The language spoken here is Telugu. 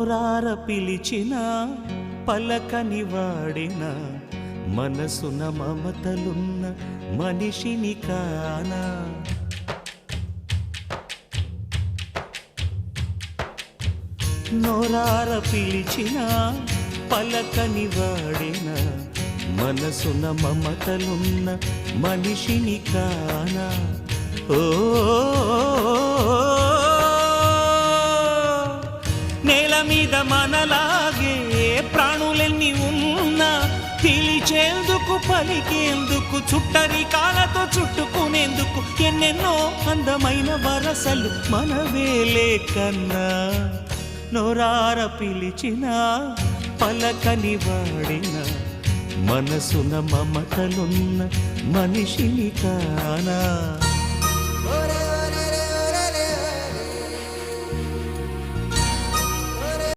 రార పిలిచిన పలకని వాడిన మనసున మమతలున్న మనిషిని కానా. నోరార పిలిచిన పలకని వాడిన మనసున మమతలున్న మనిషిని కానా. ఓ నేల మీద మనలాగే ప్రాణులెన్ని ఉన్నా పిలిచేందుకు పలికేందుకు చుట్టరికాలతో చుట్టుకునేందుకు ఎన్నెన్నో అందమైన వరసలు మనవేలే కన్నా. నోరార పిలిచిన పలకని వాడిన మనసున మమతలున్న మనిషిని కానా.